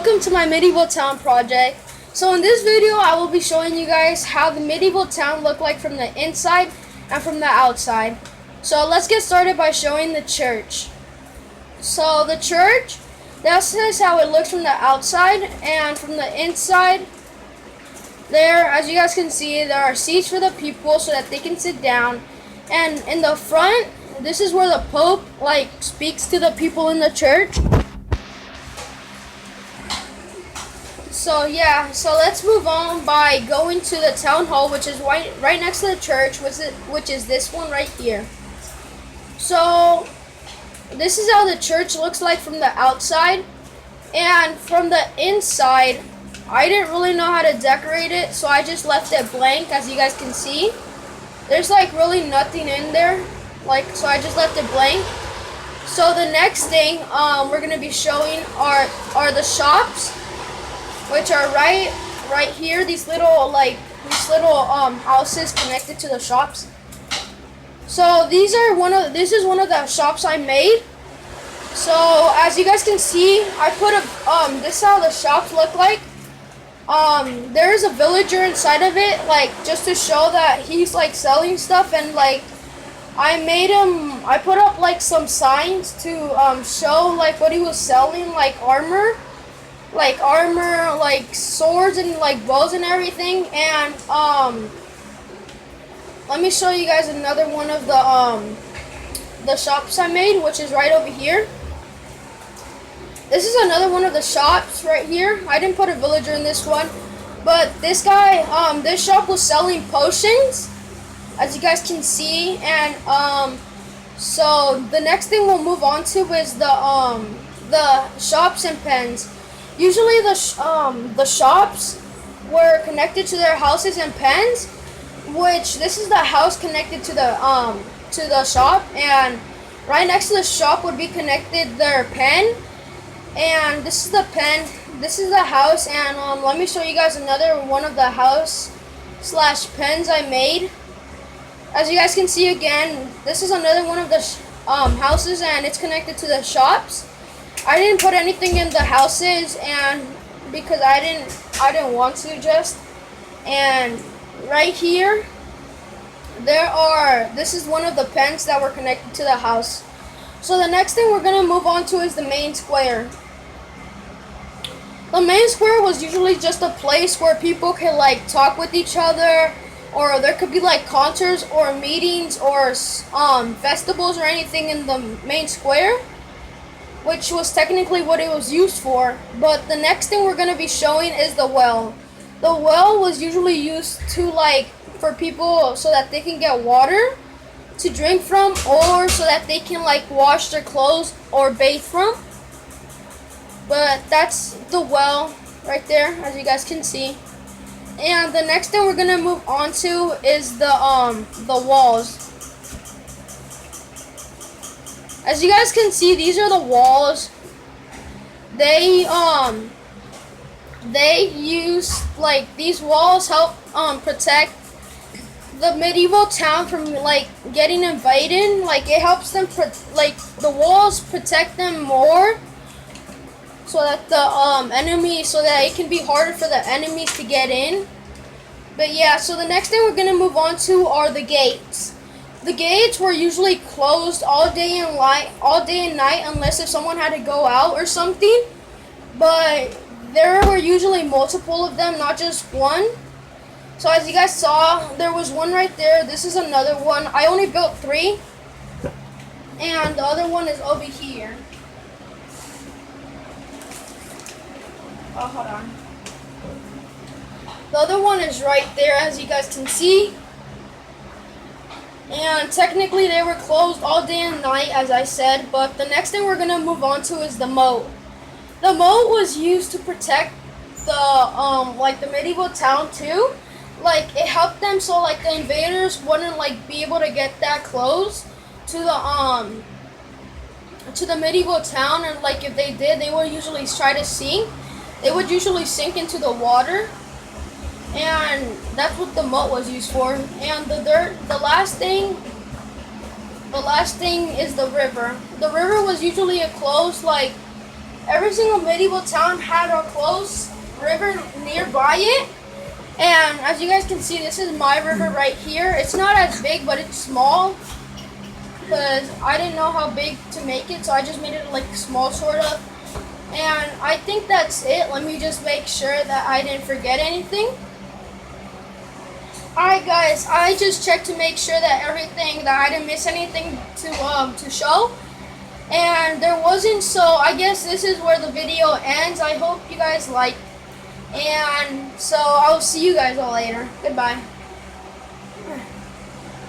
welcome to my medieval town project. So in this video I will be showing you guys how the medieval town looked like from the inside and from the outside. So let's get started by showing the church. So the church, this is how it looks from the outside, and from the inside there, as you guys can see, there are seats for the people so that they can sit down, and in the front, this is where the Pope speaks to the people in the church. So yeah, so let's move on by going to the town hall, which is right next to the church, which is this one right here. So this is how the church looks like from the outside, and from the inside, I didn't really know how to decorate it, so I just left it blank. As you guys can see, there's really nothing in there, so I just left it blank. So the next thing we're gonna be showing are the shops, which are right here. These little houses connected to the shops. So this is one of the shops I made. So as you guys can see, I put this is how the shops look like. There's a villager inside of it, just to show that he's selling stuff, and I put up some signs to show what he was selling, armor, swords and bows and everything. And let me show you guys another one of the shops I made, which is right over here. This is another one of the shops right here. I didn't put a villager in this one, but this guy, this shop was selling potions, as you guys can see. And so the next thing we'll move on to is the shops and pens. Usually the shops were connected to their houses and pens, which this is the house connected to the shop, and right next to the shop would be connected their pen. And this is the pen, this is the house, and let me show you guys another one of the house/pens I made. As you guys can see again, this is another one of the houses, and it's connected to the shops. I didn't put anything in the houses, and because I didn't want to just. And right here, this is one of the pens that were connected to the house. So the next thing we're gonna move on to is the main square. The main square was usually just a place where people could talk with each other, or there could be concerts or meetings or festivals or anything in the main square, which was technically what it was used for. But the next thing we're gonna be showing is the well. The well was usually used to for people so that they can get water to drink from, or so that they can wash their clothes or bathe from. But that's the well right there, as you guys can see. And the next thing we're gonna move on to is the walls. As you guys can see, these are the walls. They use these walls help protect the medieval town from getting invaded. It helps them the walls protect them more, so that so that it can be harder for the enemies to get in. But yeah, so the next thing we're gonna move on to are the gates. The gates were usually closed all day and night, unless if someone had to go out or something. But there were usually multiple of them, not just one. So as you guys saw, there was one right there. This is another one. I only built 3, and the other one is over here. Oh, hold on. The other one is right there, as you guys can see. And technically they were closed all day and night, as I said. But the next thing we're gonna move on to is the moat. The moat was used to protect the medieval town too. It helped them so the invaders wouldn't be able to get that close to the medieval town, and if they did, they would usually try to sink. They would usually sink into the water, and that's what the moat was used for. And the last thing is the river. The river was usually a closed every single medieval town had a close river nearby it. And as you guys can see, this is my river right here. It's not as big, but it's small. Because I didn't know how big to make it, so I just made it like small, sort of. And I think that's it. Let me just make sure that I didn't forget anything. Alright guys, I just checked to make sure that I didn't miss anything to show. And there wasn't, so I guess this is where the video ends. I hope you guys like. And so I'll see you guys all later. Goodbye.